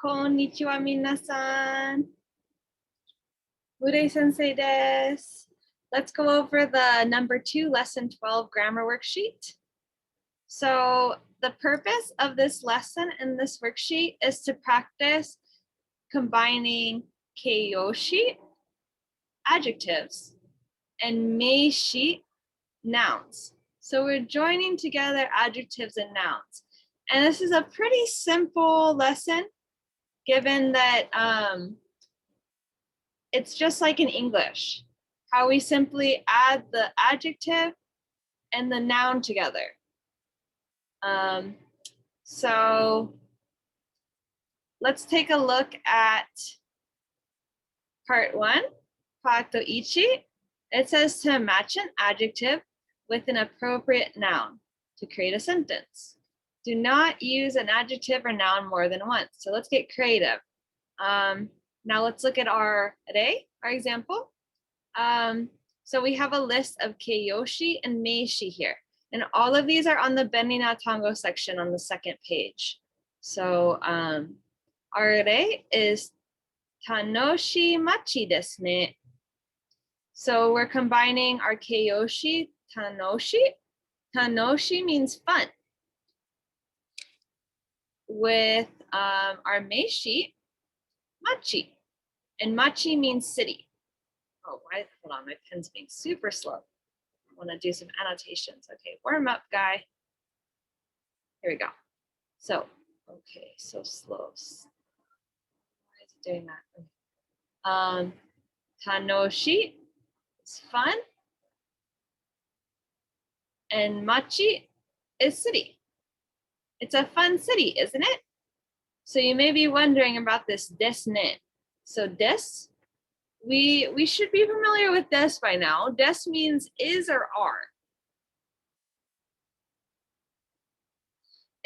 Konnichiwa minasan. Murray sensei desu. Let's go over the number 2 lesson 12 grammar worksheet. So the purpose of this lesson in this worksheet is to practice combining keiyoshi, adjectives, and meishi, nouns. So we're joining together adjectives and nouns. And this is a pretty simple lesson given that it's just like in English, how we simply add the adjective and the noun together. So let's take a look at part 1, Pato Ichi. It says to match an adjective with an appropriate noun to create a sentence. Do not use an adjective or noun more than once. So let's get creative. Now let's look at our example. So we have a list of keiyoshi and meishi here. And all of these are on the Benni na Tango section on the second page. So our rei is tanoshi machi desu ne. So we're combining our keiyoshi, tanoshi. Tanoshi means fun. With our meishi, machi. And machi means city. Oh, hold on, my pen's being super slow. I want to do some annotations. Okay, warm up, guy. Here we go. So, okay, so slow. Why is it doing that? Tanoshi is fun. And machi is city. It's a fun city, isn't it? So you may be wondering about this desu ne. So desu, we should be familiar with desu by now. Desu means is or are.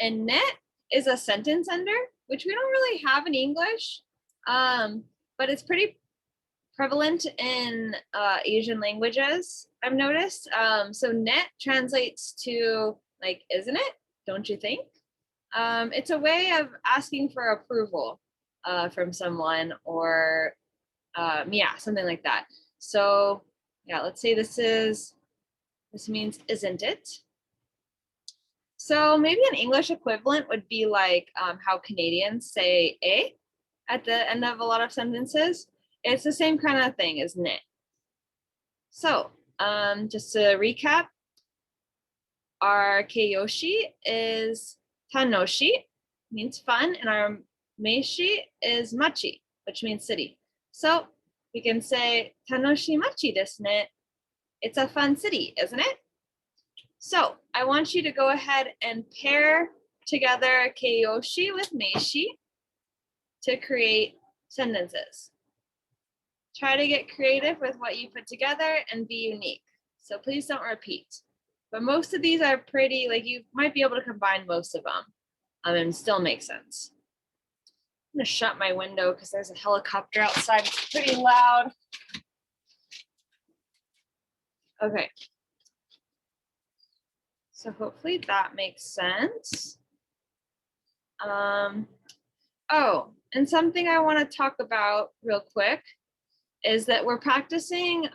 And ne is a sentence ender, which we don't really have in English, but it's pretty prevalent in Asian languages, I've noticed. So net translates to like, isn't it? Don't you think? It's a way of asking for approval from someone or yeah, something like that. So yeah, let's say this means isn't it? So maybe an English equivalent would be like how Canadians say a at the end of a lot of sentences. It's the same kind of thing, isn't it? So just to recap, our keiyoshi is tanoshi, means fun, and our meishi is machi, which means city. So we can say tanoshi machi desu ne. It's a fun city, isn't it? So I want you to go ahead and pair together keiyoshi with meishi to create sentences. Try to get creative with what you put together and be unique. So please don't repeat. But most of these are pretty, like you might be able to combine most of them and still make sense. I'm gonna shut my window because there's a helicopter outside. It's pretty loud. Okay. So hopefully that makes sense. Oh, and something I want to talk about real quick is that we're practicing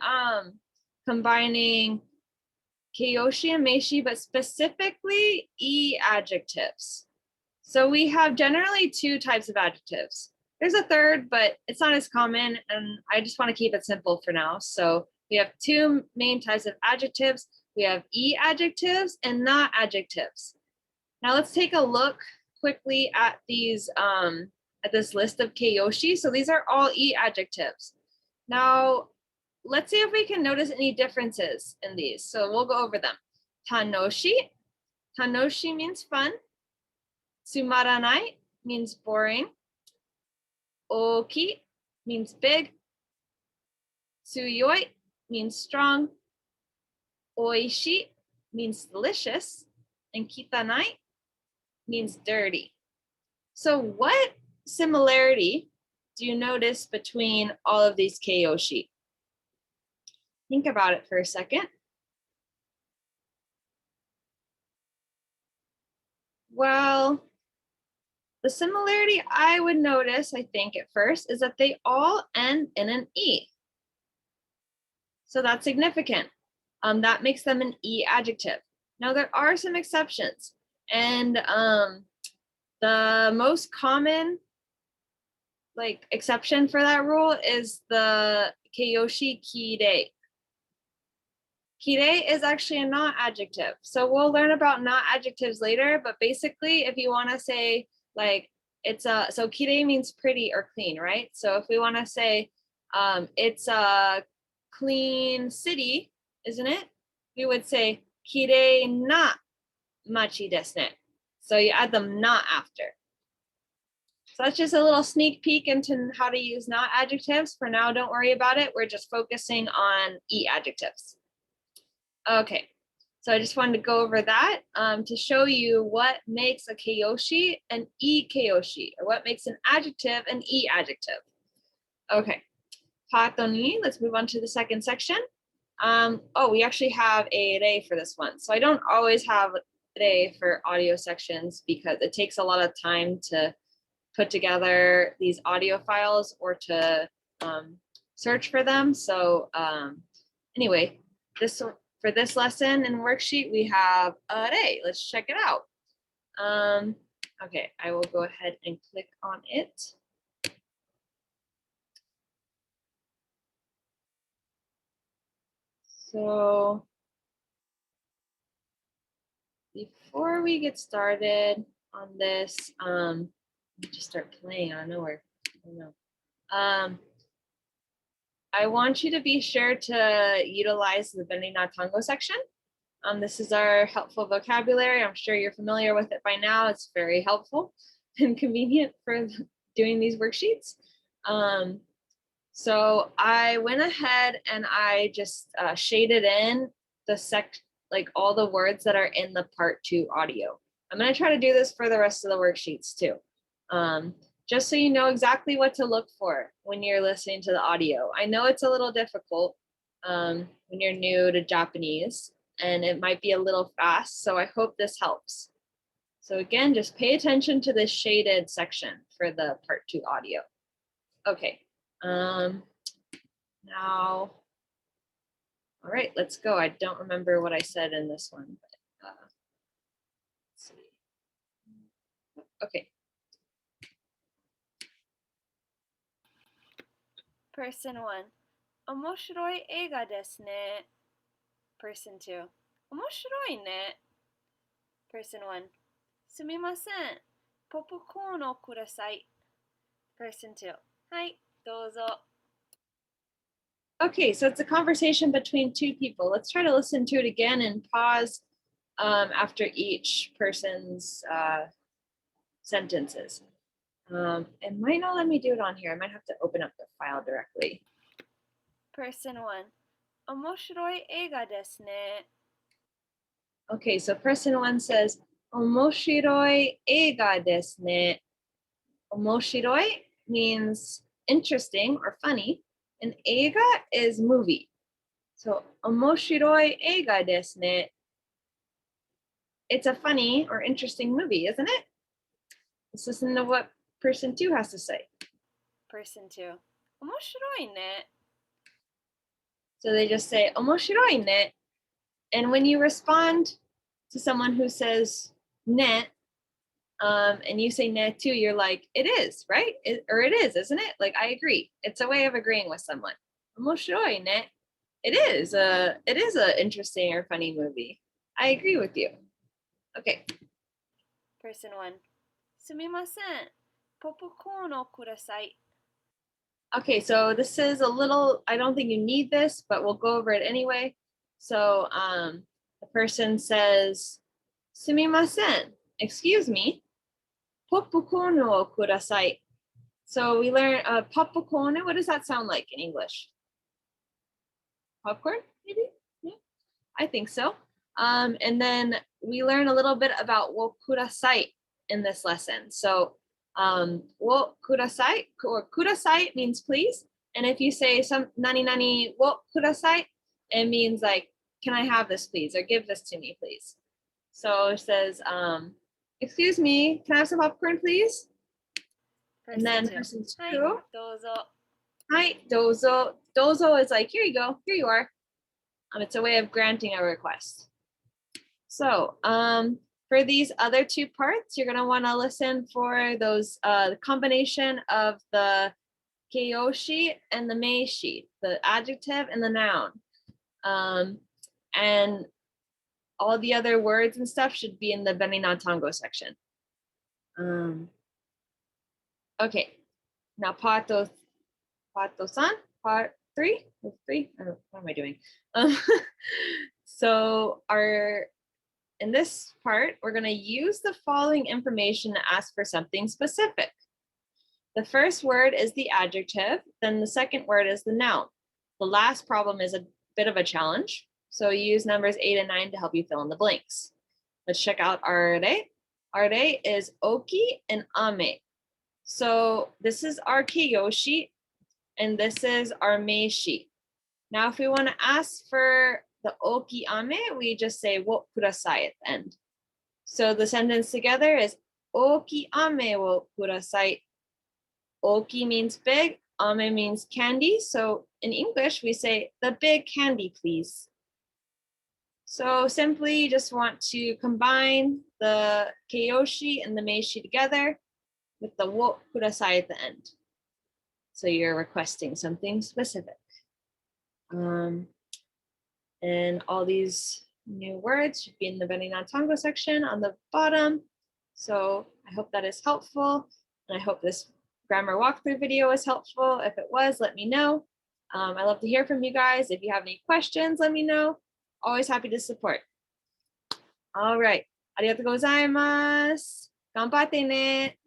combining keiyoshi and meishi, but specifically adjectives. So we have generally 2 types of adjectives. There's a third, but it's not as common, and I just want to keep it simple for now. So we have 2 main types of adjectives. We have adjectives and not adjectives. Now let's take a look quickly at these at this list of keiyoshi. So these are all adjectives. Now let's see if we can notice any differences in these. So we'll go over them. Tanoshi. Tanoshi means fun. Tsumaranai means boring. Oki means big. Tsuyoi means strong. Oishi means delicious. And kitanai means dirty. So what similarity do you notice between all of these keiyoshi? Think about it for a second. Well, The similarity I would notice, I think at first, is that they all end in an E. So that's significant. That makes them an E adjective. Now there are some exceptions, and the most common exception for that rule is the keiyoshi kirei. Kirei is actually a not adjective. So we'll learn about not adjectives later, but basically if you want to say so kirei means pretty or clean, right? So if we want to say it's a clean city, isn't it? We would say kirei na machi desu ne. So you add them not after. So that's just a little sneak peek into how to use not adjectives. For now, don't worry about it. We're just focusing on E adjectives. Okay, so I just wanted to go over that to show you what makes a keiyoshi an E keiyoshi, or what makes an adjective an E adjective. Okay, let's move on to the second section. We actually have a rei for this one. So I don't always have rei for audio sections because it takes a lot of time to put together these audio files or to search for them. So anyway, for this lesson and worksheet, we have a rei. Let's check it out. Okay, I will go ahead and click on it. So before we get started on this, just start playing out of nowhere. I don't know. I want you to be sure to utilize the Benri na Tango section. This is our helpful vocabulary. I'm sure you're familiar with it by now. It's very helpful and convenient for doing these worksheets. So I went ahead and I just shaded in all the words that are in the part 2 audio. I'm going to try to do this for the rest of the worksheets too. Just so you know exactly what to look for when you're listening to the audio. I know it's a little difficult when you're new to Japanese, and it might be a little fast, so I hope this helps. So again, just pay attention to this shaded section for the part 2 audio. Okay, now, all right, let's go. I don't remember what I said in this one, but let's see. Okay. Person 1. 面白い映画ですね. Person 2. 面白いね. Person 1. すみません. ポップコーンをください. Person 2. はい、どうぞ. Okay, so it's a conversation between two people. Let's try to listen to it again and pause after each person's sentences. It might not let me do it on here. I might have to open up the file directly. Person 1. 面白い映画ですね. Okay, so person 1 says, 面白い映画ですね. 面白い means interesting or funny, and 映画 is movie. So 面白い映画ですね. It's a funny or interesting movie, isn't it? Let's listen to what person 2 has to say. Person 2. 面白いね. So they just say 面白いね. And when you respond to someone who says ne, and you say ne too, you're like, it is, right? It is, isn't it? Like, I agree. It's a way of agreeing with someone. 面白いね. It is a interesting or funny movie. I agree with you. Okay. Person 1. すみません. ポップコーンをください. Okay, so this is a little, I don't think you need this, but we'll go over it anyway. So the person says, すみません. Excuse me. ポップコーンをください. So we learn popcorn. What does that sound like in English? Popcorn, maybe? Yeah, I think so. And then we learn a little bit about wo kudasai in this lesson. So wo kudasai or kudasai means please. And if you say some nani nani wo kudasai, it means like, can I have this please? Or give this to me, please. So it says, excuse me, can I have some popcorn, please? And Person then 2. person はい、 2, どうぞ。 hi, dozo. Dozo is like, here you go, here you are. It's a way of granting a request. So for these other two parts, you're gonna wanna listen for those the combination of the keiyoshi and the meishi, the adjective and the noun. And all the other words and stuff should be in the Benina Tango section. Okay, now Pato-san, part three? Three? I don't know, what am I doing? So in this part, we're gonna use the following information to ask for something specific. The first word is the adjective, then the second word is the noun. The last problem is a bit of a challenge, so use numbers 8 and 9 to help you fill in the blanks. Let's check out our re. Our re is oki and ame. So this is our keiyoshi, and this is our meishi. Now, if we want to ask for the oki ame, we just say wo kudasai at the end. So the sentence together is oki ame wo kudasai. Oki means big, ame means candy. So in English, we say the big candy, please. So simply just want to combine the keiyoshi and the meishi together with the wo kudasai at the end. So you're requesting something specific. And all these new words should be in the Benina Tango section on the bottom. So I hope that is helpful. And I hope this grammar walkthrough video was helpful. If it was, let me know. I love to hear from you guys. If you have any questions, let me know. Always happy to support. All right. ありがとうございます。頑張ってね。